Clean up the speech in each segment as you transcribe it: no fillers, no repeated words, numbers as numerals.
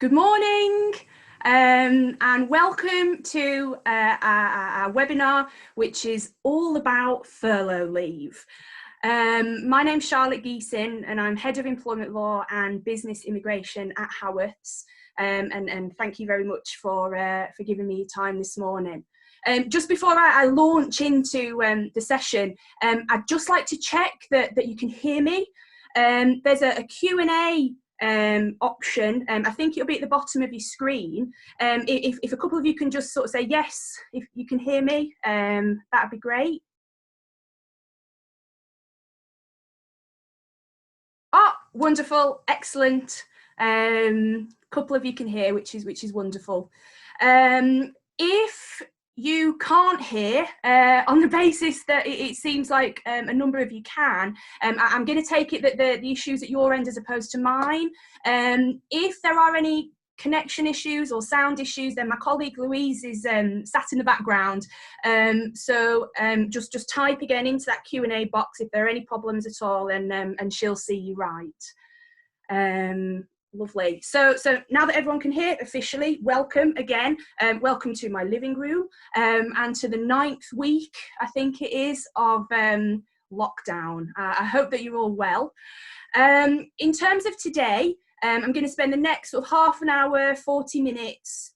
Good morning and welcome to our webinar, which is all about furlough leave. My name's Charlotte Geesin and I'm Head of Employment Law and Business Immigration at Howarths. And thank you very much for giving me your time this morning. Just before I launch into the session, I'd just like to check that you can hear me. There's a Q&A option. I think it'll be at the bottom of your screen. If a couple of you can just sort of say yes, if you can hear me, that'd be great. Oh, wonderful, excellent. Couple of you can hear, which is wonderful. If you can't hear, on the basis that it seems like a number of you can, I'm going to take it that the issues at your end as opposed to mine. If there are any connection issues or sound issues, then my colleague Louise is sat in the background. So just type again into that Q&A box if there are any problems at all, and she'll see you right. Lovely. So now that everyone can hear officially, welcome again. Welcome to my living room and to the 9th week, I think it is, of lockdown. I hope that you're all well. In terms of today, I'm going to spend the next sort of half an hour, 40 minutes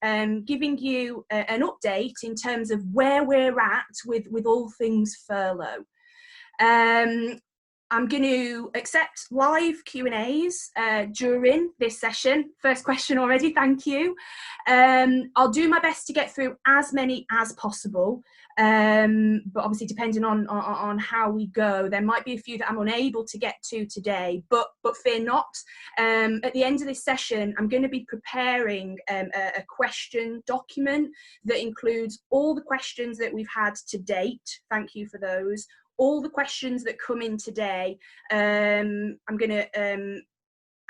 giving you an update in terms of where we're at with all things furlough. I'm going to accept live Q&As during this session. First question already, thank you. I'll do my best to get through as many as possible, but obviously depending on how we go, there might be a few that I'm unable to get to today, but fear not. At the end of this session, I'm going to be preparing a question document that includes all the questions that we've had to date. Thank you for those. All the questions that come in today. I'm going to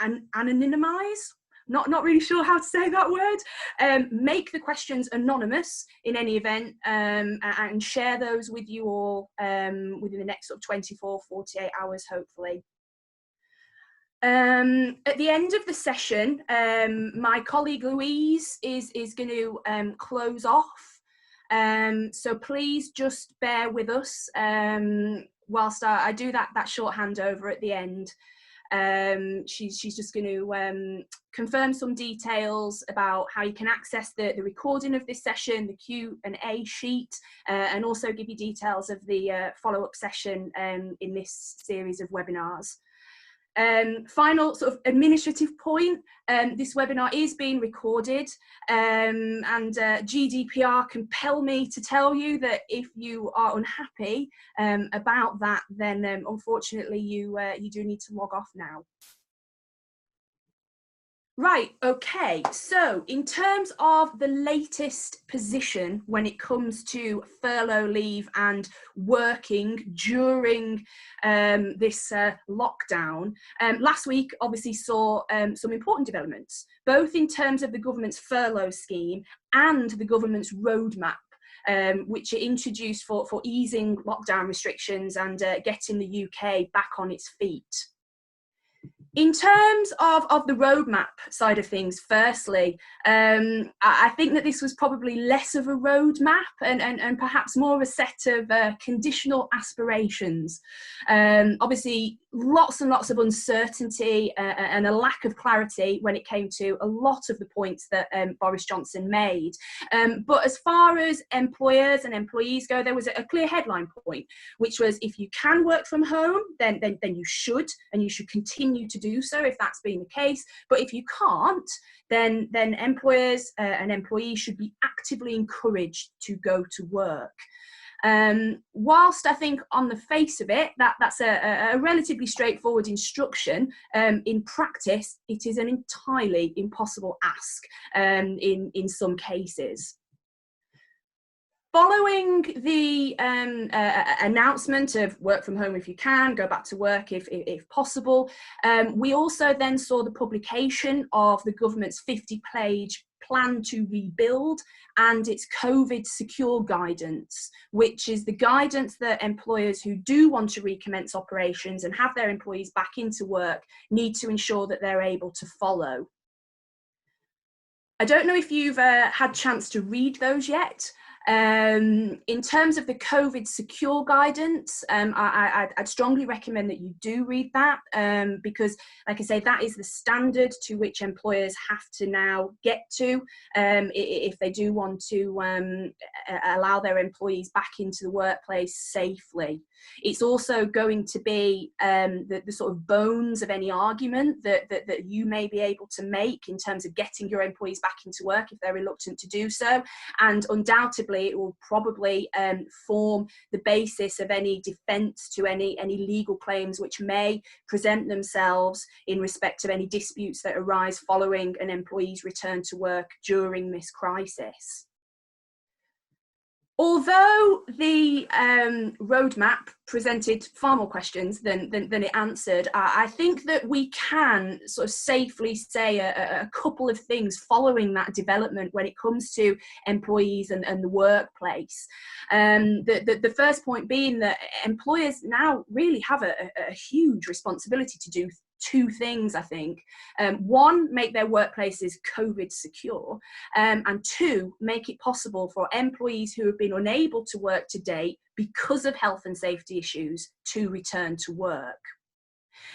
anonymize, not really sure how to say that word, make the questions anonymous in any event, and share those with you all within the next sort of 24, 48 hours, hopefully. At the end of the session, my colleague Louise is going to close off. So please just bear with us whilst I do that short handover at the end. She's just going to confirm some details about how you can access the recording of this session, the Q&A sheet, and also give you details of the follow-up session in this series of webinars. Final sort of administrative point, this webinar is being recorded, and GDPR compel me to tell you that if you are unhappy about that, then unfortunately you do need to log off now. Right, okay, so in terms of the latest position when it comes to furlough leave and working during this lockdown, last week obviously saw some important developments, both in terms of the government's furlough scheme and the government's roadmap, which are introduced for easing lockdown restrictions and getting the UK back on its feet. In terms of the roadmap side of things, firstly, I think that this was probably less of a roadmap and perhaps more of a set of conditional aspirations. Obviously, lots and lots of uncertainty and a lack of clarity when it came to a lot of the points that Boris Johnson made. But as far as employers and employees go, there was a clear headline point, which was if you can work from home, then you should, and you should continue to do so if that's been the case. But if you can't, then employers and employees should be actively encouraged to go to work. Whilst I think on the face of it, that's a relatively straightforward instruction, in practice, it is an entirely impossible ask in some cases. Following the announcement of work from home if you can, go back to work if possible, we also then saw the publication of the government's 50-page plan to rebuild and its COVID secure guidance, which is the guidance that employers who do want to recommence operations and have their employees back into work need to ensure that they're able to follow. I don't know if you've had a chance to read those yet. In terms of the COVID secure guidance, I'd strongly recommend that you do read that, because, like I say, that is the standard to which employers have to now get to if they do want to allow their employees back into the workplace safely. It's also going to be the sort of bones of any argument that you may be able to make in terms of getting your employees back into work if they're reluctant to do so. And undoubtedly, it will probably form the basis of any defence to any legal claims which may present themselves in respect of any disputes that arise following an employee's return to work during this crisis. Although the roadmap presented far more questions than it answered, I think that we can sort of safely say a couple of things following that development when it comes to employees and the workplace. The first point being that employers now really have a huge responsibility to do two things, I think. One, make their workplaces COVID secure, and two, make it possible for employees who have been unable to work to date because of health and safety issues to return to work.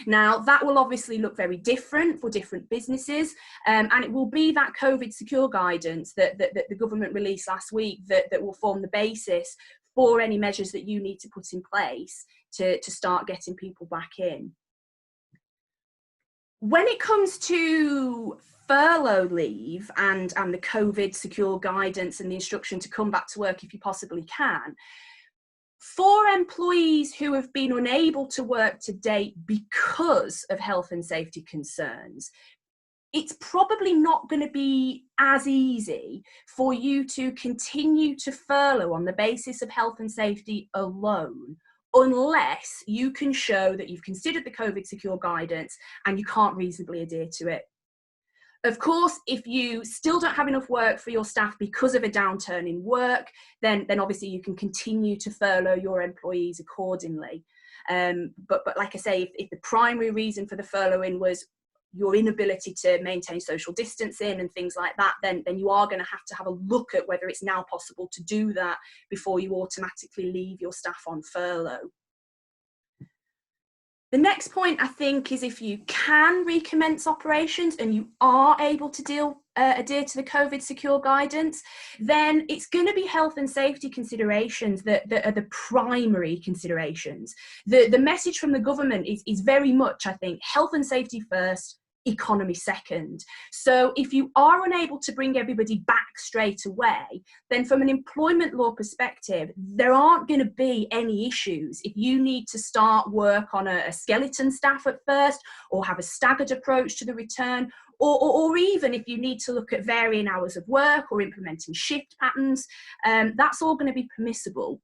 Now, that will obviously look very different for different businesses, and it will be that COVID secure guidance that the government released last week that will form the basis for any measures that you need to put in place to start getting people back in. When it comes to furlough leave and the COVID secure guidance and the instruction to come back to work if you possibly can, for employees who have been unable to work to date because of health and safety concerns, it's probably not going to be as easy for you to continue to furlough on the basis of health and safety alone, unless you can show that you've considered the COVID secure guidance and you can't reasonably adhere to it. Of course, if you still don't have enough work for your staff because of a downturn in work, then obviously you can continue to furlough your employees accordingly. But like I say, if the primary reason for the furloughing was your inability to maintain social distancing and things like that, then you are going to have a look at whether it's now possible to do that before you automatically leave your staff on furlough. The next point, I think, is if you can recommence operations and you are able to adhere to the COVID secure guidance, then it's going to be health and safety considerations that are the primary considerations. The message from the government is very much, I think, health and safety first, economy second. So if you are unable to bring everybody back straight away, then from an employment law perspective, there aren't going to be any issues if you need to start work on a skeleton staff at first, or have a staggered approach to the return, or even if you need to look at varying hours of work or implementing shift patterns, that's all going to be permissible.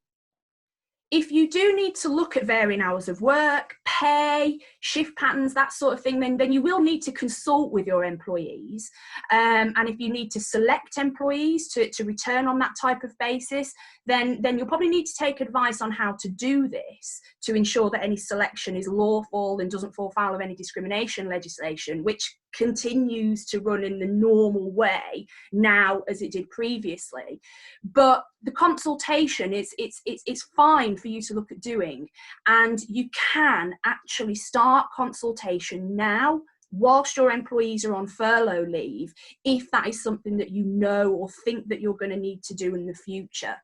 If you do need to look at varying hours of work, pay, shift patterns, that sort of thing, then you will need to consult with your employees. And if you need to select employees to return on that type of basis, then you'll probably need to take advice on how to do this to ensure that any selection is lawful and doesn't fall foul of any discrimination legislation, which continues to run in the normal way now as it did previously. But the consultation it's fine for you to look at doing, and you can actually start consultation now whilst your employees are on furlough leave, if that is something that you know or think that you're going to need to do in the future.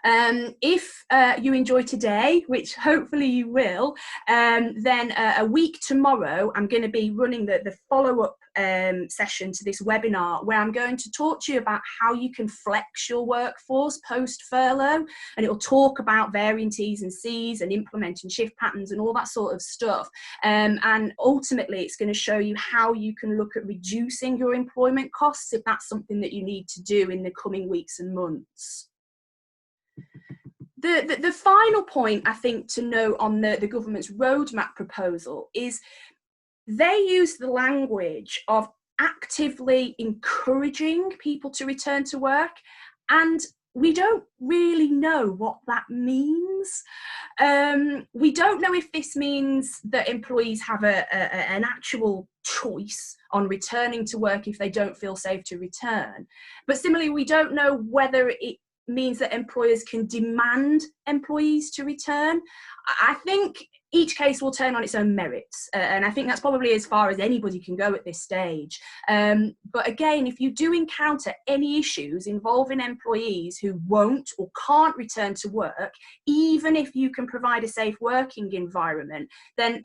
If you enjoy today, which hopefully you will, then a week tomorrow I'm going to be running the follow-up session to this webinar, where I'm going to talk to you about how you can flex your workforce post-furlough, and it will talk about varying T's and C's and implementing shift patterns and all that sort of stuff. And ultimately it's going to show you how you can look at reducing your employment costs if that's something that you need to do in the coming weeks and months. The final point, I think, to note on the government's roadmap proposal is they use the language of actively encouraging people to return to work, and we don't really know what that means. We don't know if this means that employees have an actual choice on returning to work if they don't feel safe to return. But similarly, we don't know whether it means that employers can demand employees to return. I think each case will turn on its own merits, and I think that's probably as far as anybody can go at this stage. But again, if you do encounter any issues involving employees who won't or can't return to work, even if you can provide a safe working environment, then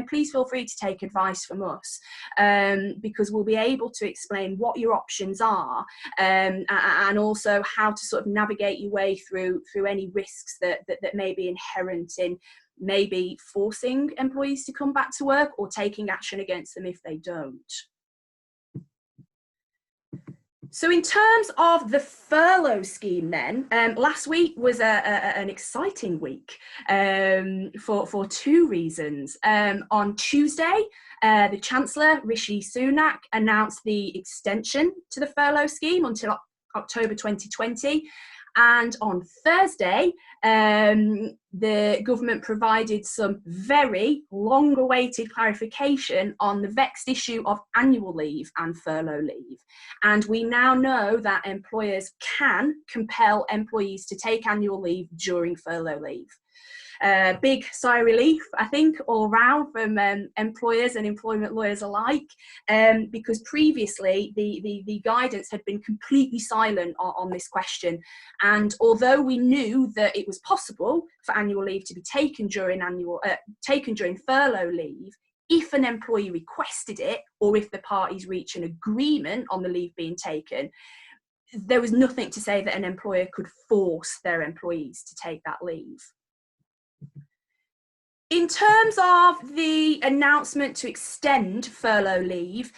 please feel free to take advice from us, because we'll be able to explain what your options are, and also how to sort of navigate your way through any risks that may be inherent in maybe forcing employees to come back to work or taking action against them if they don't. So in terms of the furlough scheme then, last week was an exciting week for two reasons. On Tuesday, the Chancellor, Rishi Sunak, announced the extension to the furlough scheme until October 2020. And on Thursday, the government provided some very long-awaited clarification on the vexed issue of annual leave and furlough leave. And we now know that employers can compel employees to take annual leave during furlough leave. Big sigh of relief, I think, all round from employers and employment lawyers alike, because previously the guidance had been completely silent on this question. And although we knew that it was possible for annual leave to be taken during furlough leave, if an employee requested it, or if the parties reach an agreement on the leave being taken, there was nothing to say that an employer could force their employees to take that leave. In terms of the announcement to extend furlough leave,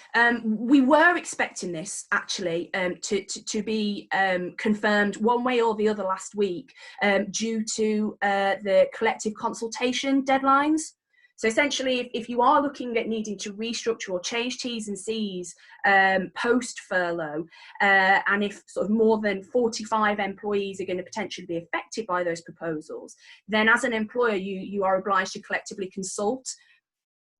we were expecting this actually to be confirmed one way or the other last week due to the collective consultation deadlines. So essentially, if you are looking at needing to restructure or change T's and C's post-furlough, and if sort of more than 45 employees are going to potentially be affected by those proposals, then as an employer, you are obliged to collectively consult.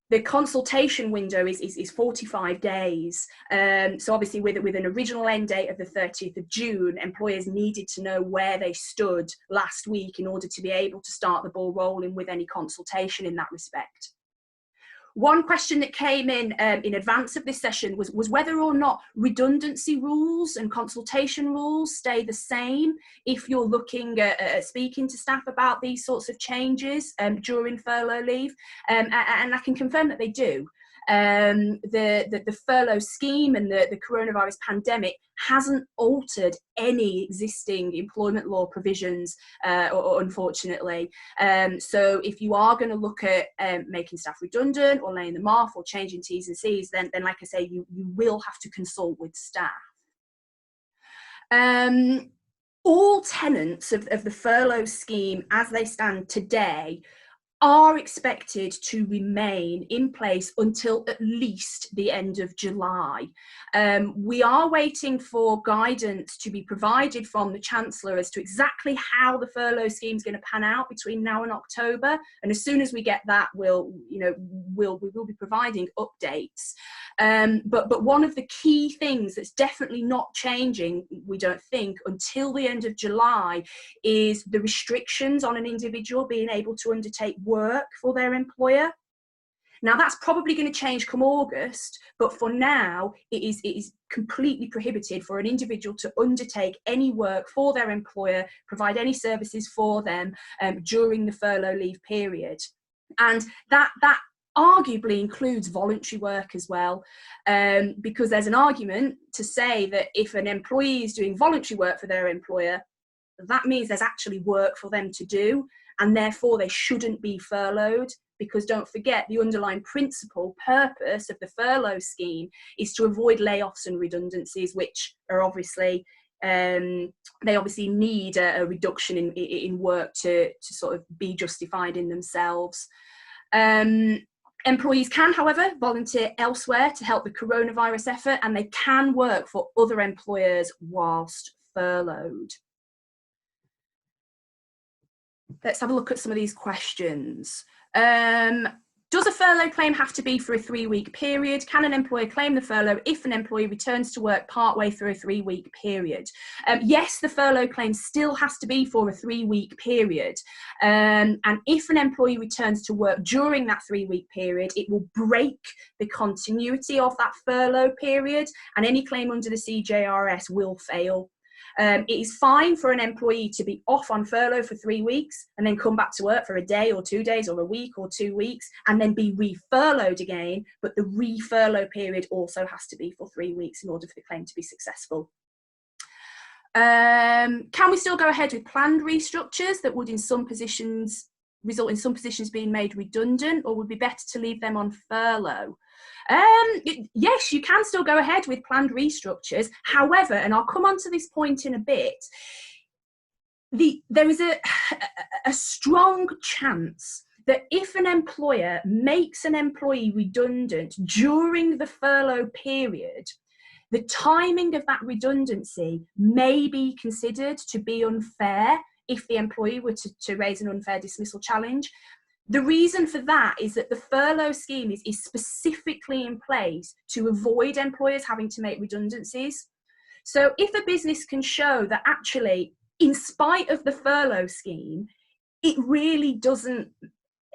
The consultation window is 45 days. So obviously with an original end date of the 30th of June, employers needed to know where they stood last week in order to be able to start the ball rolling with any consultation in that respect. One question that came in advance of this session was whether or not redundancy rules and consultation rules stay the same if you're looking at speaking to staff about these sorts of changes during furlough leave, and I can confirm that they do. The furlough scheme and the coronavirus pandemic hasn't altered any existing employment law provisions, unfortunately. So if you are going to look at making staff redundant or laying them off or changing T's and C's, then like I say, you will have to consult with staff. All tenants of the furlough scheme as they stand today are expected to remain in place until at least the end of July. We are waiting for guidance to be provided from the Chancellor as to exactly how the furlough scheme is going to pan out between now and October. And as soon as we get that, we will be providing updates. But one of the key things that's definitely not changing, we don't think, until the end of July is the restrictions on an individual being able to undertake work for their employer. Now that's probably going to change come August, but for now it is completely prohibited for an individual to undertake any work for their employer, provide any services for them during the furlough leave period. And that arguably includes voluntary work as well, because there's an argument to say that if an employee is doing voluntary work for their employer, that means there's actually work for them to do, and therefore they shouldn't be furloughed. Because don't forget, the underlying purpose of the furlough scheme is to avoid layoffs and redundancies, which are obviously, they obviously need a reduction in work to sort of be justified in themselves. Employees can, however, volunteer elsewhere to help the coronavirus effort, and they can work for other employers whilst furloughed. Let's have a look at some of these questions. Does a furlough claim have to be for a 3-week period? Can an employer claim the furlough if an employee returns to work partway through a 3-week period? Yes, the furlough claim still has to be for a 3-week period. And if an employee returns to work during that 3-week period, it will break the continuity of that furlough period, and any claim under the CJRS will fail. It is fine for an employee to be off on furlough for 3 weeks and then come back to work for a day or 2 days or a week or 2 weeks and then be re-furloughed again, but the re-furlough period also has to be for 3 weeks in order for the claim to be successful. Can we still go ahead with planned restructures that would in some positions result in some positions being made redundant, or would it be better to leave them on furlough? Yes, you can still go ahead with planned restructures. However, and I'll come on to this point in a bit, there is a strong chance that if an employer makes an employee redundant during the furlough period, the timing of that redundancy may be considered to be unfair if the employee were to raise an unfair dismissal challenge. The reason for that is that the furlough scheme is specifically in place to avoid employers having to make redundancies. So if a business can show that actually, in spite of the furlough scheme, it really doesn't,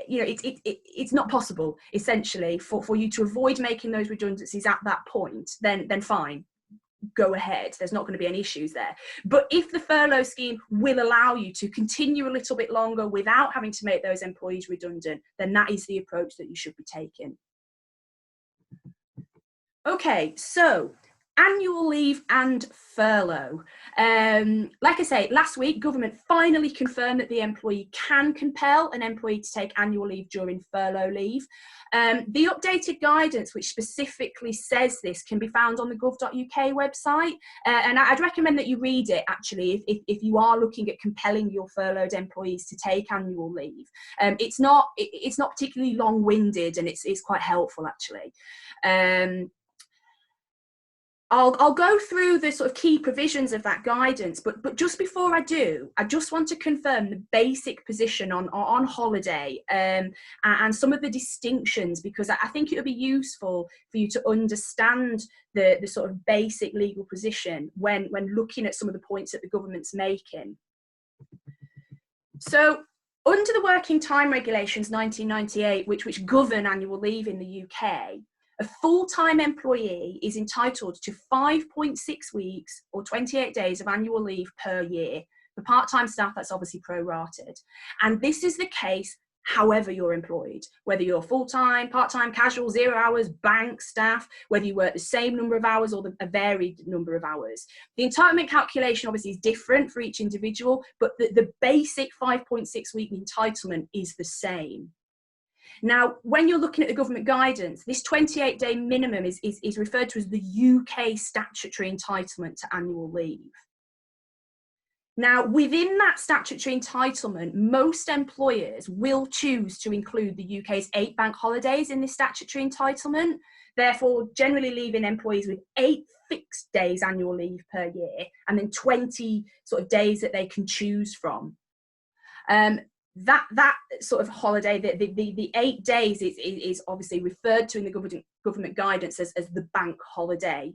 you know, it's not possible, essentially, for you to avoid making those redundancies at that point, then fine, go ahead. There's not going to be any issues there. But if the furlough scheme will allow you to continue a little bit longer without having to make those employees redundant, then that is the approach that you should be taking. Okay, so annual leave and furlough. Like I say, last week, government finally confirmed that the employee can compel an employee to take annual leave during furlough leave. The updated guidance, which specifically says this, can be found on the gov.uk website. And I'd recommend that you read it, actually, if you are looking at compelling your furloughed employees to take annual leave. It's not particularly long-winded, and it's quite helpful, actually. I'll go through the sort of key provisions of that guidance, but just before I do, I just want to confirm the basic position on holiday and some of the distinctions, because I think it would be useful for you to understand the sort of basic legal position when looking at some of the points that the government's making. So, under the Working Time Regulations 1998, which govern annual leave in the UK, a full-time employee is entitled to 5.6 weeks or 28 days of annual leave per year. For part-time staff, that's obviously prorated. And this is the case however you're employed, whether you're full-time, part-time, casual, 0 hours, bank staff, whether you work the same number of hours or a varied number of hours. The entitlement calculation obviously is different for each individual, but the basic 5.6 week entitlement is the same. Now, when you're looking at the government guidance, this 28-day minimum is referred to as the UK statutory entitlement to annual leave. Now, within that statutory entitlement, most employers will choose to include the UK's 8 bank holidays in this statutory entitlement, therefore generally leaving employees with 8 fixed days annual leave per year and then 20 sort of days that they can choose from. That sort of holiday, the 8 days is obviously referred to in the government guidance as the bank holiday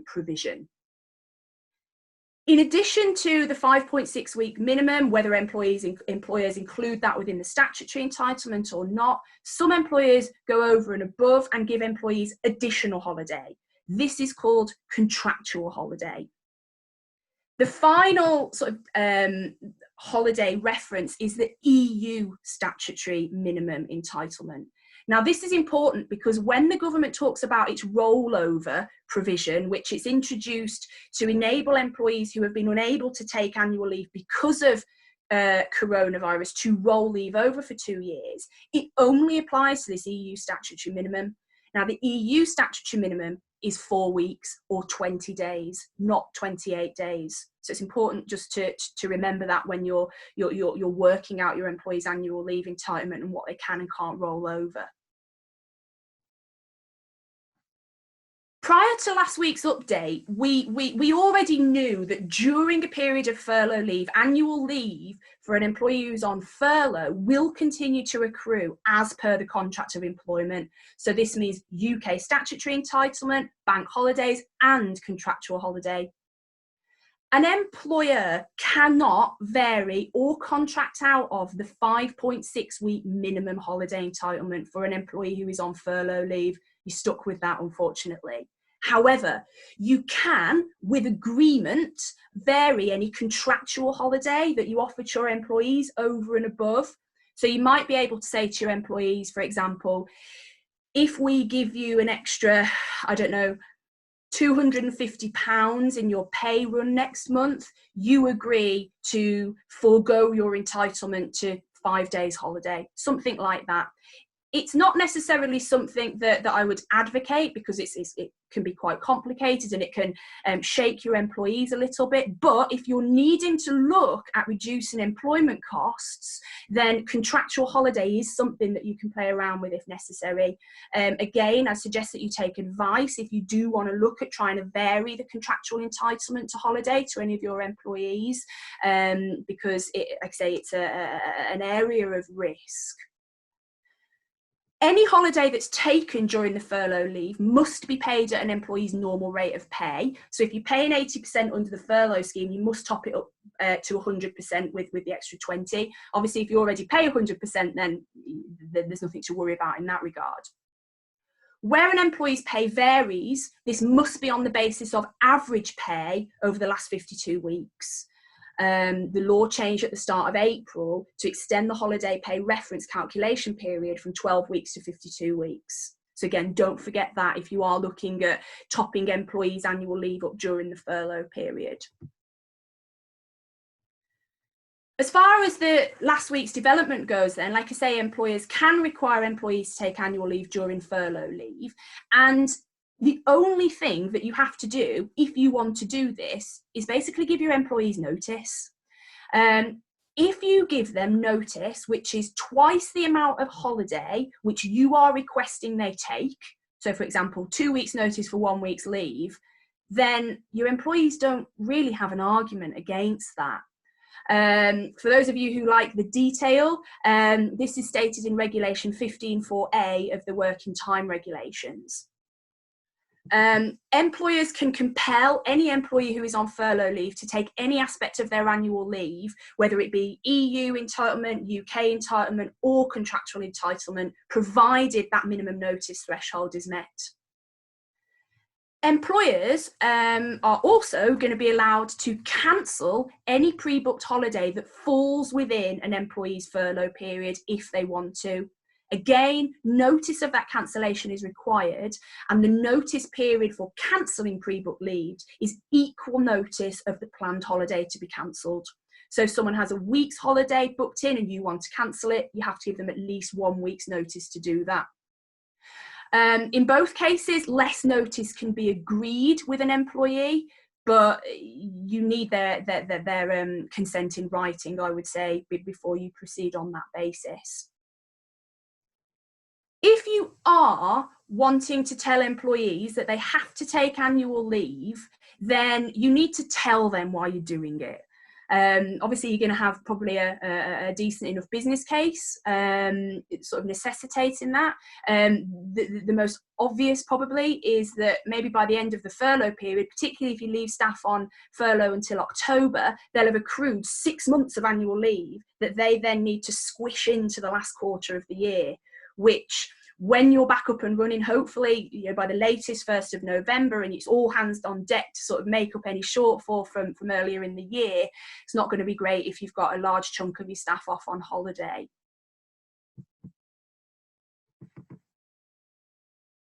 provision. In addition to the 5.6 week minimum, whether employers include that within the statutory entitlement or not, some employers go over and above and give employees additional holiday. This is called contractual holiday. The final sort of holiday reference is the EU statutory minimum entitlement. Now, this is important because when the government talks about its rollover provision, which it's introduced to enable employees who have been unable to take annual leave because of coronavirus to roll leave over for 2 years, it only applies to this EU statutory minimum. Now, the EU statutory minimum is 4 weeks or 20 days, not 28 days. So it's important just to remember that when you're working out your employees' annual leave entitlement and what they can and can't roll over. Prior to last week's update, we already knew that during a period of furlough leave, annual leave for an employee who's on furlough will continue to accrue as per the contract of employment. So this means UK statutory entitlement, bank holidays, and contractual holiday. An employer cannot vary or contract out of the 5.6-week minimum holiday entitlement for an employee who is on furlough leave. You're stuck with that, unfortunately. However, you can, with agreement, vary any contractual holiday that you offer to your employees over and above. So you might be able to say to your employees, for example, if we give you an extra, I don't know, £250 in your pay run next month, you agree to forego your entitlement to 5 days holiday, something like that. It's not necessarily something that I would advocate, because it can be quite complicated and it can shake your employees a little bit. But if you're needing to look at reducing employment costs, then contractual holiday is something that you can play around with if necessary. Again, I suggest that you take advice if you do want to look at trying to vary the contractual entitlement to holiday to any of your employees, because like I say, it's an area of risk. Any holiday that's taken during the furlough leave must be paid at an employee's normal rate of pay. So if you're paying 80% under the furlough scheme, you must top it up to 100% with the extra 20. Obviously, if you already pay 100%, then there's nothing to worry about in that regard. Where an employee's pay varies, this must be on the basis of average pay over the last 52 weeks. The law changed at the start of April to extend the holiday pay reference calculation period from 12 weeks to 52 weeks. So again, don't forget that if you are looking at topping employees' annual leave up during the furlough period. As far as the last week's development goes then, like I say, employers can require employees to take annual leave during furlough leave. And the only thing that you have to do if you want to do this is basically give your employees notice. If you give them notice, which is twice the amount of holiday which you are requesting they take, so for example, 2 weeks notice for 1 week's leave, then your employees don't really have an argument against that. For those of you who like the detail, this is stated in Regulation 15.4a of the Working Time Regulations. Employers can compel any employee who is on furlough leave to take any aspect of their annual leave, whether it be EU entitlement, UK entitlement, or contractual entitlement, provided that minimum notice threshold is met. Employers are also going to be allowed to cancel any pre-booked holiday that falls within an employee's furlough period if they want to. Again, notice of that cancellation is required, and the notice period for cancelling pre-booked leave is equal notice of the planned holiday to be cancelled. So if someone has a week's holiday booked in and you want to cancel it, you have to give them at least 1 week's notice to do that. In both cases, less notice can be agreed with an employee, but you need their consent in writing, I would say, before you proceed on that basis. If you are wanting to tell employees that they have to take annual leave, then you need to tell them why you're doing it. Obviously, you're going to have probably a decent enough business case, sort of necessitating that. The most obvious probably is that maybe by the end of the furlough period, particularly if you leave staff on furlough until October, they'll have accrued 6 months of annual leave that they then need to squish into the last quarter of the year, which, when you're back up and running, hopefully, by the latest 1st of November, and it's all hands on deck to sort of make up any shortfall from earlier in the year, it's not going to be great if you've got a large chunk of your staff off on holiday.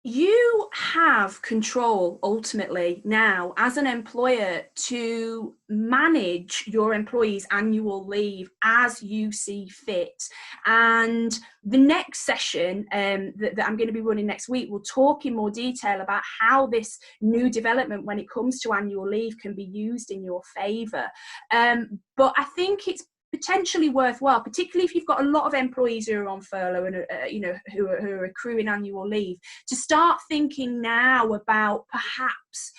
You have control ultimately now as an employer to manage your employees' annual leave as you see fit. And the next session that I'm going to be running next week will talk in more detail about how this new development when it comes to annual leave can be used in your favour. But I think it's potentially worthwhile, particularly if you've got a lot of employees who are on furlough and who are accruing annual leave, to start thinking now about perhaps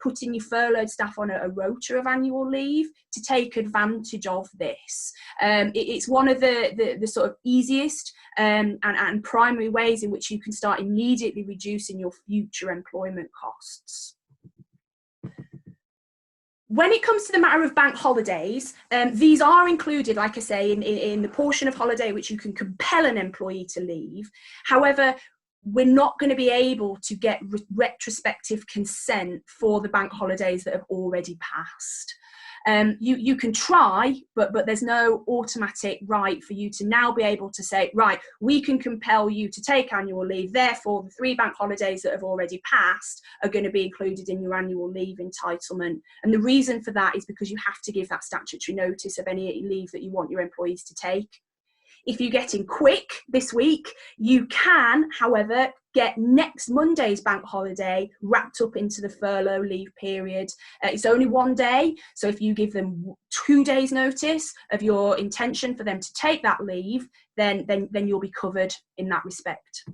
putting your furloughed staff on a rota of annual leave to take advantage of this. It's one of the sort of easiest and primary ways in which you can start immediately reducing your future employment costs. When it comes to the matter of bank holidays, these are included, like I say, in the portion of holiday which you can compel an employee to leave. However, we're not going to be able to get retrospective consent for the bank holidays that have already passed. You can try, but there's no automatic right for you to now be able to say, right, we can compel you to take annual leave, therefore the 3 bank holidays that have already passed are going to be included in your annual leave entitlement. And the reason for that is because you have to give that statutory notice of any leave that you want your employees to take. If you're getting quick this week, you can, however, get next Monday's bank holiday wrapped up into the furlough leave period. It's only 1 day, so if you give them 2 days notice of your intention for them to take that leave, then you'll be covered in that respect.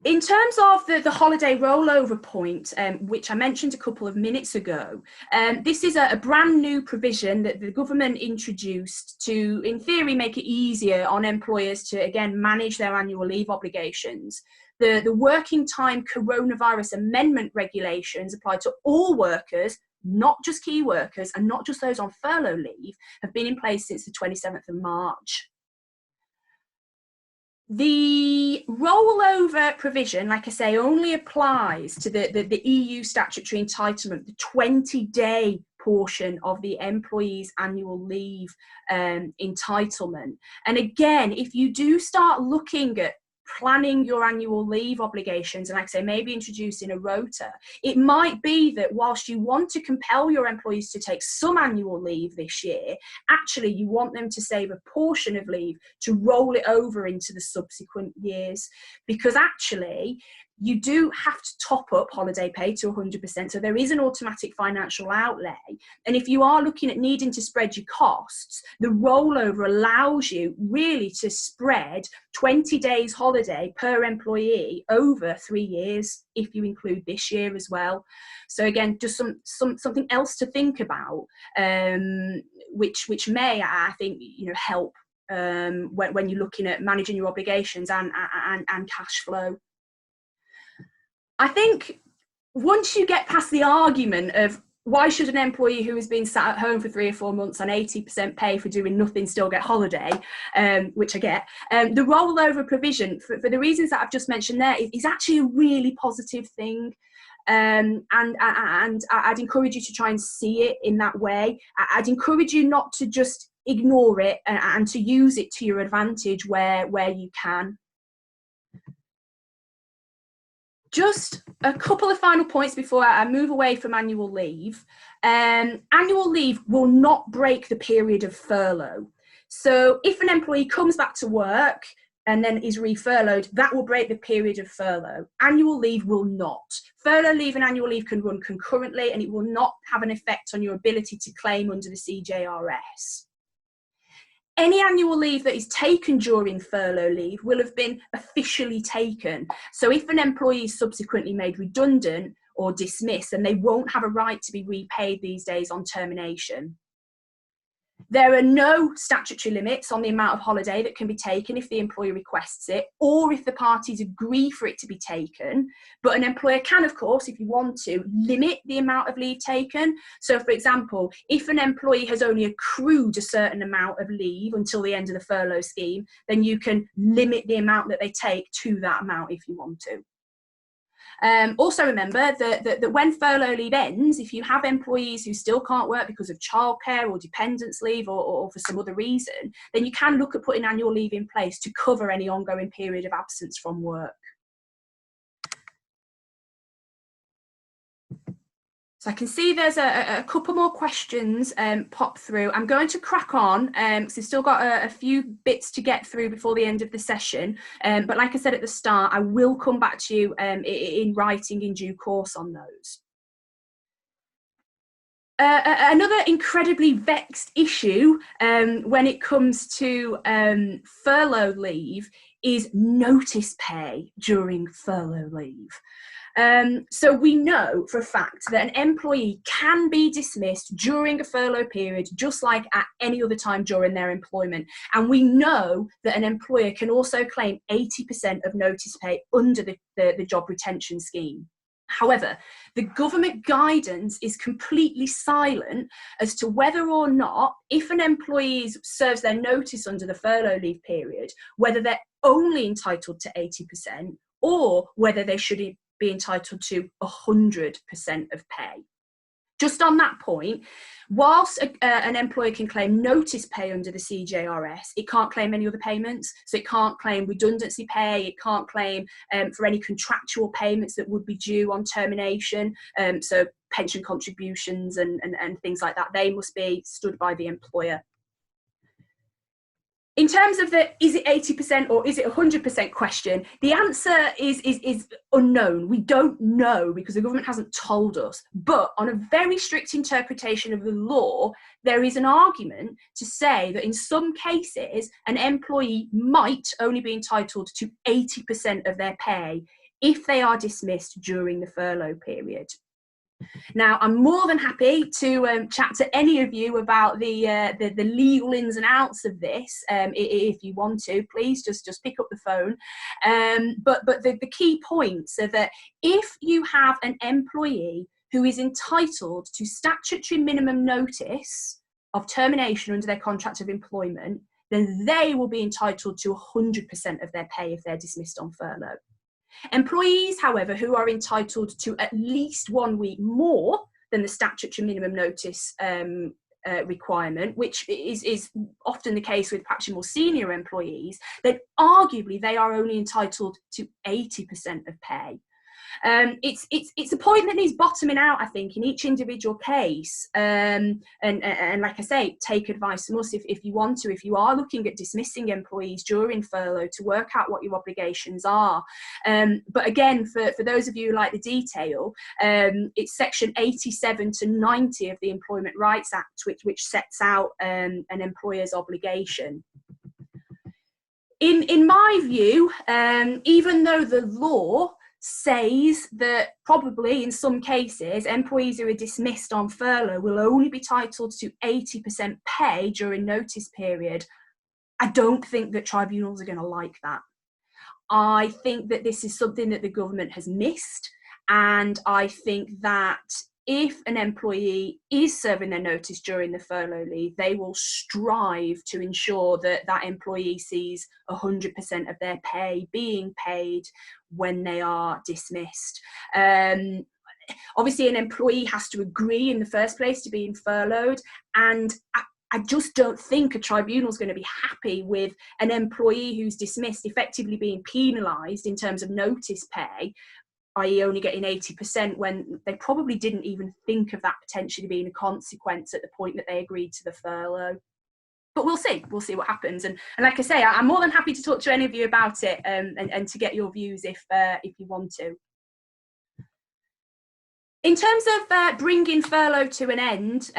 In terms of the holiday rollover point, which I mentioned a couple of minutes ago, this is a brand new provision that the government introduced to, in theory, make it easier on employers to, again, manage their annual leave obligations. The working time coronavirus amendment regulations apply to all workers, not just key workers and not just those on furlough leave, have been in place since the 27th of March. The rollover provision, like I say, only applies to the EU statutory entitlement, the 20-day portion of the employee's annual leave entitlement. And again, if you do start looking at planning your annual leave obligations, and like I say, maybe introducing a rota, it might be that whilst you want to compel your employees to take some annual leave this year, actually you want them to save a portion of leave to roll it over into the subsequent years, because actually you do have to top up holiday pay to 100%, so there is an automatic financial outlay. And if you are looking at needing to spread your costs, the rollover allows you really to spread 20 days holiday per employee over 3 years, if you include this year as well. So again, just something else to think about, which may, I think, help when you're looking at managing your obligations and cash flow. I think once you get past the argument of why should an employee who has been sat at home for 3 or 4 months on 80% pay for doing nothing still get holiday, which I get, the rollover provision, for the reasons that I've just mentioned there, is actually a really positive thing. And I'd encourage you to try and see it in that way. I'd encourage you not to just ignore it and to use it to your advantage where you can. Just a couple of final points before I move away from annual leave. Annual leave will not break the period of furlough. So if an employee comes back to work and then is re-furloughed, that will break the period of furlough. Annual leave will not. Furlough leave and annual leave can run concurrently, and it will not have an effect on your ability to claim under the CJRS. Any annual leave that is taken during furlough leave will have been officially taken. So if an employee is subsequently made redundant or dismissed, then they won't have a right to be repaid these days on termination. There are no statutory limits on the amount of holiday that can be taken if the employer requests it, or if the parties agree for it to be taken. But an employer can, of course, if you want to, limit the amount of leave taken. So, for example, if an employee has only accrued a certain amount of leave until the end of the furlough scheme, then you can limit the amount that they take to that amount if you want to. Also remember that when furlough leave ends, if you have employees who still can't work because of childcare or dependence leave or for some other reason, then you can look at putting annual leave in place to cover any ongoing period of absence from work. So I can see there's a couple more questions pop through. I'm going to crack on because we've still got a few bits to get through before the end of the session. But like I said at the start, I will come back to you in writing in due course on those. Another incredibly vexed issue when it comes to furlough leave is notice pay during furlough leave. So we know for a fact that an employee can be dismissed during a furlough period, just like at any other time during their employment. And we know that an employer can also claim 80% of notice pay under the job retention scheme. However, the government guidance is completely silent as to whether or not, if an employee serves their notice under the furlough leave period, whether they're only entitled to 80% or whether they should be entitled to 100% of pay. Just on that point, whilst an employer can claim notice pay under the CJRS, it can't claim any other payments. So it can't claim redundancy pay, it can't claim for any contractual payments that would be due on termination. So pension contributions and things like that, they must be stood by the employer. In terms of the is it 80% or is it 100% question, the answer is unknown. We don't know because the government hasn't told us. But on a very strict interpretation of the law, there is an argument to say that in some cases, an employee might only be entitled to 80% of their pay if they are dismissed during the furlough period. Now, I'm more than happy to chat to any of you about the legal ins and outs of this. If you want to, please just pick up the phone. But the key points are that if you have an employee who is entitled to statutory minimum notice of termination under their contract of employment, then they will be entitled to 100% of their pay if they're dismissed on furlough. Employees, however, who are entitled to at least 1 week more than the statutory minimum notice requirement, which is often the case with perhaps more senior employees, then arguably they are only entitled to 80% of pay. It's a point that needs bottoming out, I think, in each individual case. And like I say, take advice from us if you want to, if you are looking at dismissing employees during furlough, to work out what your obligations are. But again, for those of you who like the detail, it's section 87 to 90 of the Employment Rights Act, which sets out an employer's obligation. In my view, even though the law says that probably in some cases employees who are dismissed on furlough will only be entitled to 80% pay during notice period, I don't think that tribunals are going to like that. I think that this is something that the government has missed, and I think that if an employee is serving their notice during the furlough leave, they will strive to ensure that that employee sees 100% of their pay being paid when they are dismissed. Obviously, an employee has to agree in the first place to being furloughed, and I just don't think a tribunal is going to be happy with an employee who's dismissed effectively being penalised in terms of notice pay, i.e. only getting 80%, when they probably didn't even think of that potentially being a consequence at the point that they agreed to the furlough. But we'll see what happens. And like I say, I'm more than happy to talk to any of you about it and to get your views if you want to. In terms of bringing furlough to an end,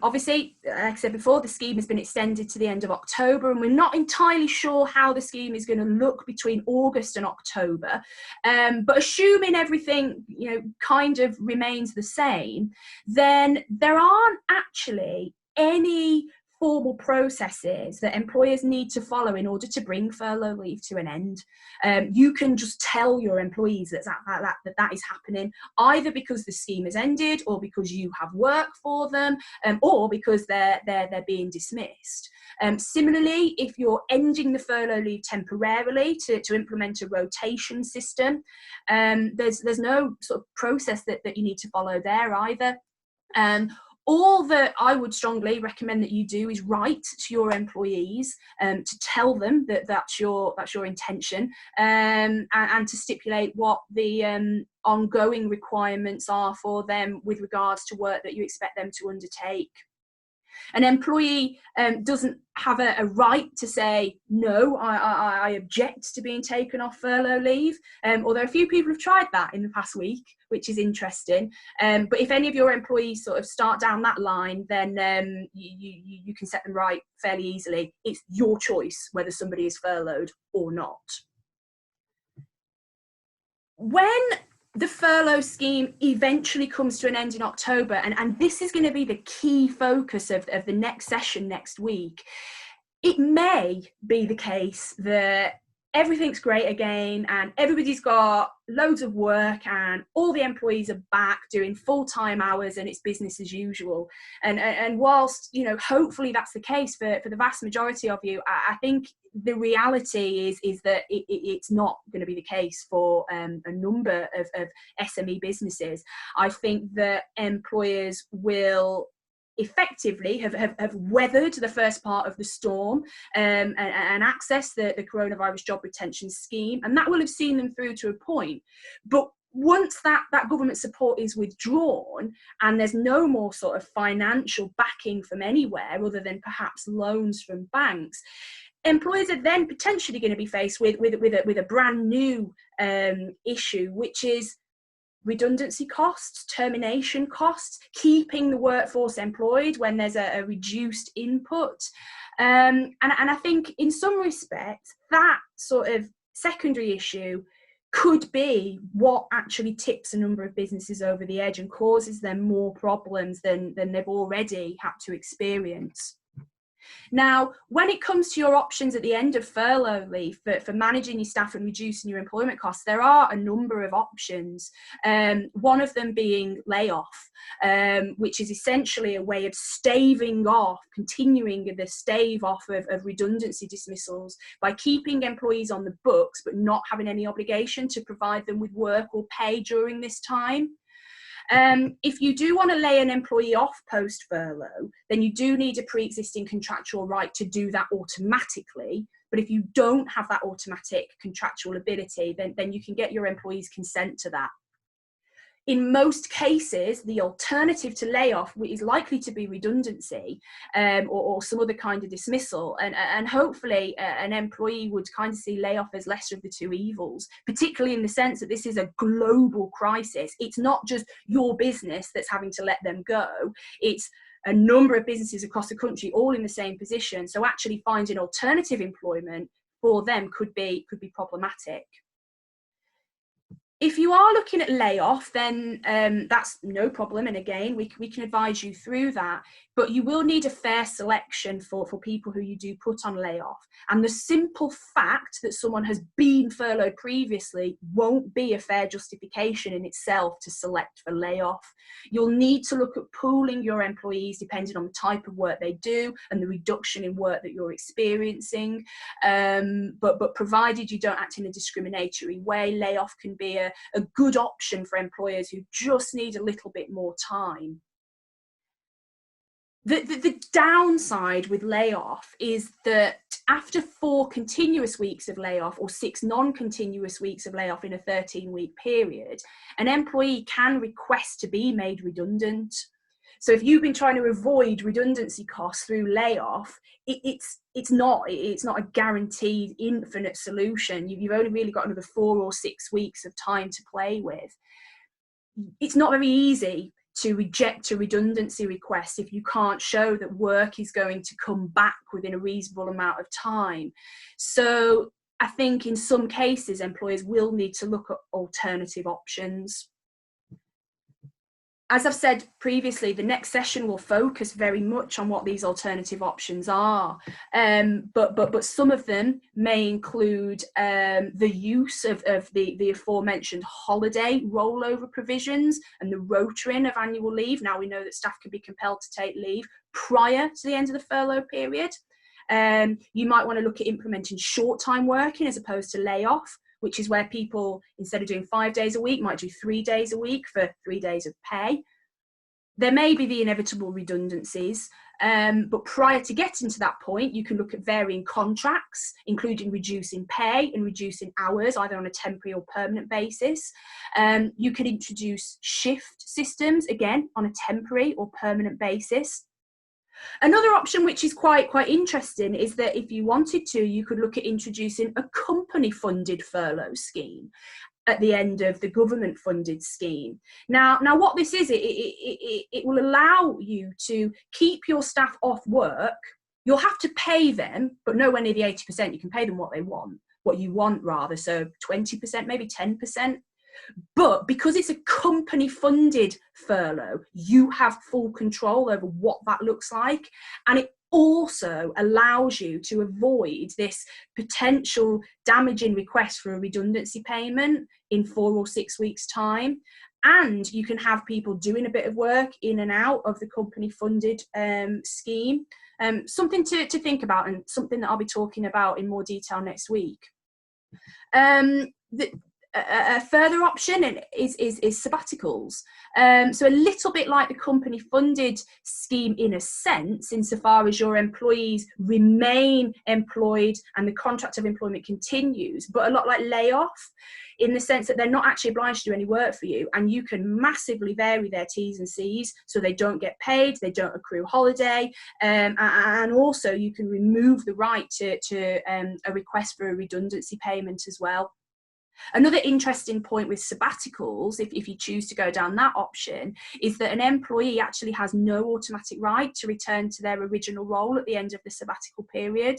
obviously, like I said before, the scheme has been extended to the end of October, and we're not entirely sure how the scheme is going to look between August and October. But assuming everything, kind of remains the same, then there aren't actually any formal processes that employers need to follow in order to bring furlough leave to an end. You can just tell your employees that is happening, either because the scheme has ended, or because you have work for them, or because they're being dismissed. Similarly, if you're ending the furlough leave temporarily to implement a rotation system, there's no sort of process that you need to follow there either. All that I would strongly recommend that you do is write to your employees to tell them that that's your intention, and to stipulate what the ongoing requirements are for them with regards to work that you expect them to undertake. An employee doesn't have a right to say, no, I object to being taken off furlough leave, although a few people have tried that in the past week, which is interesting. But if any of your employees sort of start down that line, then you can set them right fairly easily. It's your choice whether somebody is furloughed or not. When the furlough scheme eventually comes to an end in October, and this is going to be the key focus of the next session next week, it may be the case that everything's great again and everybody's got loads of work and all the employees are back doing full-time hours and it's business as usual. And whilst, you know, hopefully that's the case for the vast majority of you, I think the reality is that it's not going to be the case for a number of SME businesses. I think that employers will effectively have weathered the first part of the storm and access the coronavirus job retention scheme, and that will have seen them through to a point. But once that government support is withdrawn and there's no more sort of financial backing from anywhere other than perhaps loans from banks, employers are then potentially going to be faced with a brand new issue, which is redundancy costs, termination costs, keeping the workforce employed when there's a reduced input. And I think in some respects, that sort of secondary issue could be what actually tips a number of businesses over the edge and causes them more problems than they've already had to experience. Now, when it comes to your options at the end of furlough leave for managing your staff and reducing your employment costs, there are a number of options. One of them being layoff, which is essentially a way of staving off, continuing the stave off of redundancy dismissals by keeping employees on the books but not having any obligation to provide them with work or pay during this time. If you do want to lay an employee off post-furlough, then you do need a pre-existing contractual right to do that automatically. But if you don't have that automatic contractual ability, then you can get your employees' consent to that. In most cases, the alternative to layoff is likely to be redundancy or some other kind of dismissal. And hopefully an employee would kind of see layoff as lesser of the two evils, particularly in the sense that this is a global crisis. It's not just your business that's having to let them go. It's a number of businesses across the country all in the same position. So actually finding alternative employment for them could be problematic. If you are looking at layoff, then that's no problem. And again, we can advise you through that. But you will need a fair selection for people who you do put on layoff. And the simple fact that someone has been furloughed previously won't be a fair justification in itself to select for layoff. You'll need to look at pooling your employees depending on the type of work they do and the reduction in work that you're experiencing. But provided you don't act in a discriminatory way, layoff can be a good option for employers who just need a little bit more time. The downside with layoff is that after 4 continuous weeks of layoff or 6 non-continuous weeks of layoff in a 13-week period, an employee can request to be made redundant. So if you've been trying to avoid redundancy costs through layoff, it's not a guaranteed infinite solution. You've only really got another 4 or 6 weeks of time to play with. It's not very easy to reject a redundancy request if you can't show that work is going to come back within a reasonable amount of time. So I think in some cases, employers will need to look at alternative options. As I've said previously, the next session will focus very much on what these alternative options are, but some of them may include the use of the aforementioned holiday rollover provisions and the rotoring of annual leave. Now we know that staff can be compelled to take leave prior to the end of the furlough period. You might want to look at implementing short-time working as opposed to layoff, which is where people, instead of doing 5 days a week, might do 3 days a week for 3 days of pay. There may be the inevitable redundancies, but prior to getting to that point, you can look at varying contracts, including reducing pay and reducing hours, either on a temporary or permanent basis. You could introduce shift systems, again, on a temporary or permanent basis. Another option which is quite interesting is that if you wanted to, you could look at introducing a company funded furlough scheme at the end of the government funded scheme. Now what this is, it will allow you to keep your staff off work. You'll have to pay them, but nowhere near the 80%. You can pay them what you want rather, so 20%, maybe 10%. But because it's a company funded furlough, you have full control over what that looks like. And it also allows you to avoid this potential damaging request for a redundancy payment in 4 or 6 weeks' time. And you can have people doing a bit of work in and out of the company funded scheme. Something to think about, and something that I'll be talking about in more detail next week. A further option is sabbaticals. So a little bit like the company funded scheme in a sense, insofar as your employees remain employed and the contract of employment continues, but a lot like layoff, in the sense that they're not actually obliged to do any work for you, and you can massively vary their T's and C's so they don't get paid, they don't accrue holiday, and also you can remove the right to a request for a redundancy payment as well. Another interesting point with sabbaticals, if you choose to go down that option, is that an employee actually has no automatic right to return to their original role at the end of the sabbatical period.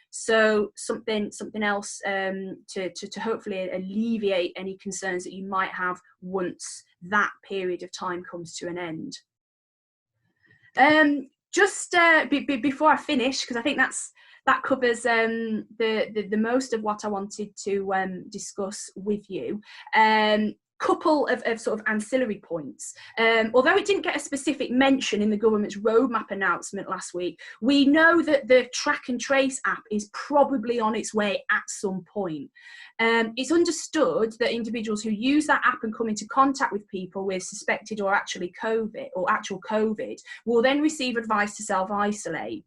So something else to hopefully alleviate any concerns that you might have once that period of time comes to an end. Just before I finish, because I think that covers the most of what I wanted to discuss with you. Couple of sort of ancillary points. Although it didn't get a specific mention in the government's roadmap announcement last week, we know that the track and trace app is probably on its way at some point. It's understood that individuals who use that app and come into contact with people with suspected or actual COVID will then receive advice to self-isolate.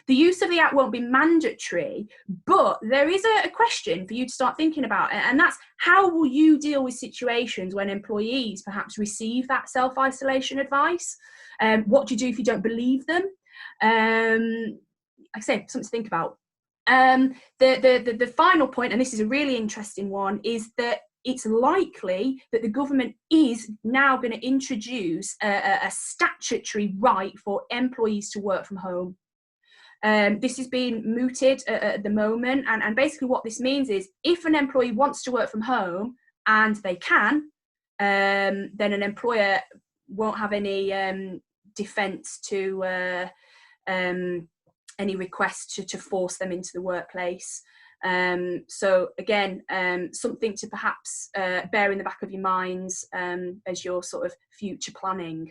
The use of the app won't be mandatory, but there is a question for you to start thinking about, and that's how will you deal with situations when employees perhaps receive that self-isolation advice? What do you do if you don't believe them? Like I say, something to think about. The final point, and this is a really interesting one, is that it's likely that the government is now going to introduce a statutory right for employees to work from home. This is being mooted at the moment, and basically what this means is if an employee wants to work from home and they can, then an employer won't have any defence to any request to force them into the workplace. So again, something to perhaps bear in the back of your minds as you're sort of future planning.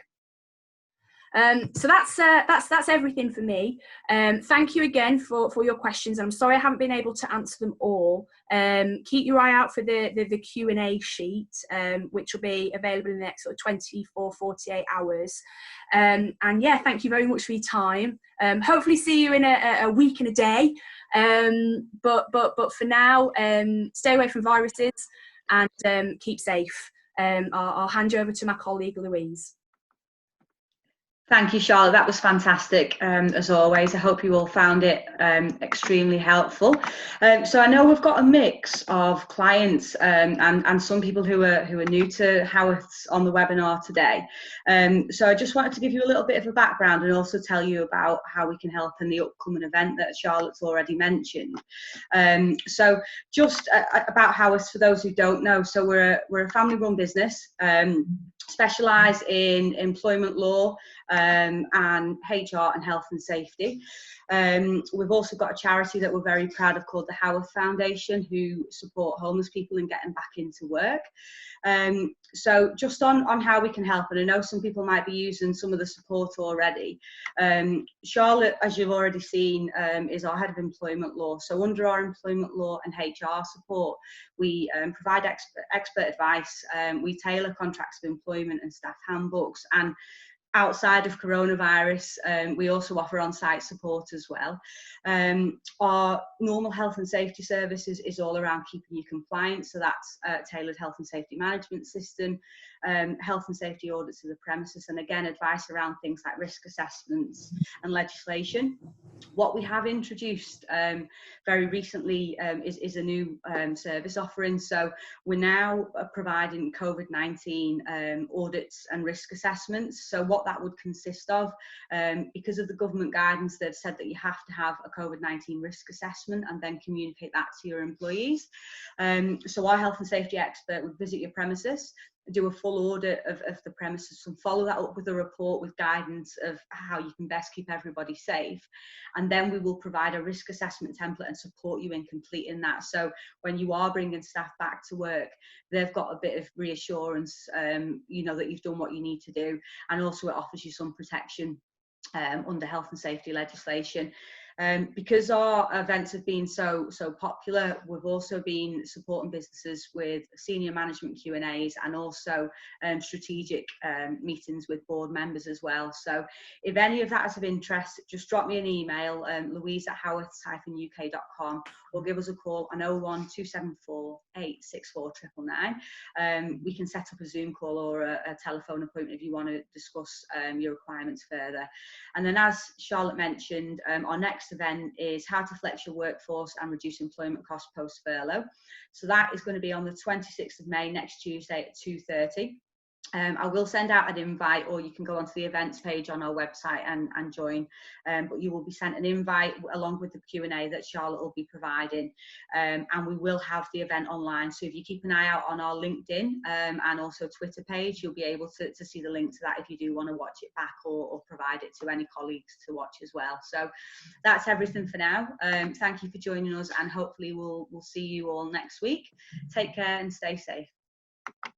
So that's everything for me. Thank you again for your questions. I'm sorry I haven't been able to answer them all. Keep your eye out for the Q&A sheet, which will be available in the next sort of 24, 48 hours. And yeah, thank you very much for your time. Hopefully see you in a week and a day. But for now, stay away from viruses and keep safe. I'll hand you over to my colleague Louise. Thank you, Charlotte. That was fantastic, as always. I hope you all found it extremely helpful. So I know we've got a mix of clients and some people who are new to Howarths on the webinar today. So I just wanted to give you a little bit of a background and also tell you about how we can help in the upcoming event that Charlotte's already mentioned. So just about Howarths, for those who don't know, so we're a family-run business. Specialise in employment law and HR and health and safety. We've also got a charity that we're very proud of called the Howarth Foundation, who support homeless people in getting back into work. So just on how we can help, and I know some people might be using some of the support already. Charlotte, as you've already seen, is our head of employment law. So under our employment law and HR support, we provide expert advice. We tailor contracts of employment and staff handbooks, and outside of coronavirus, we also offer on-site support as well. Our normal health and safety services is all around keeping you compliant, so that's tailored health and safety management system, health and safety audits of the premises, and again, advice around things like risk assessments and legislation. What we have introduced very recently is a new service offering. So we're now providing COVID-19 audits and risk assessments. So what that would consist of, because of the government guidance, they've said that you have to have a COVID-19 risk assessment and then communicate that to your employees. So our health and safety expert would visit your premises, do a full audit of the premises, and follow that up with a report with guidance of how you can best keep everybody safe. And then we will provide a risk assessment template and support you in completing that. So when you are bringing staff back to work, they've got a bit of reassurance, you know, that you've done what you need to do. And also it offers you some protection under health and safety legislation. Because our events have been so popular, we've also been supporting businesses with senior management Q&As and also strategic meetings with board members as well. So if any of that is of interest, just drop me an email, louise@howarths-uk.com, or give us a call on 01274 864 999. We can set up a Zoom call or a telephone appointment if you want to discuss your requirements further. And then, as Charlotte mentioned, our next event is how to flex your workforce and reduce employment costs post furlough. So that is going to be on the 26th of May, next Tuesday at 2:30. I will send out an invite, or you can go onto the events page on our website and join, but you will be sent an invite along with the Q&A that Charlotte will be providing, and we will have the event online. So if you keep an eye out on our LinkedIn and also Twitter page, you'll be able to see the link to that if you do want to watch it back, or provide it to any colleagues to watch as well. So that's everything for now. Thank you for joining us, and hopefully we'll see you all next week. Take care and stay safe.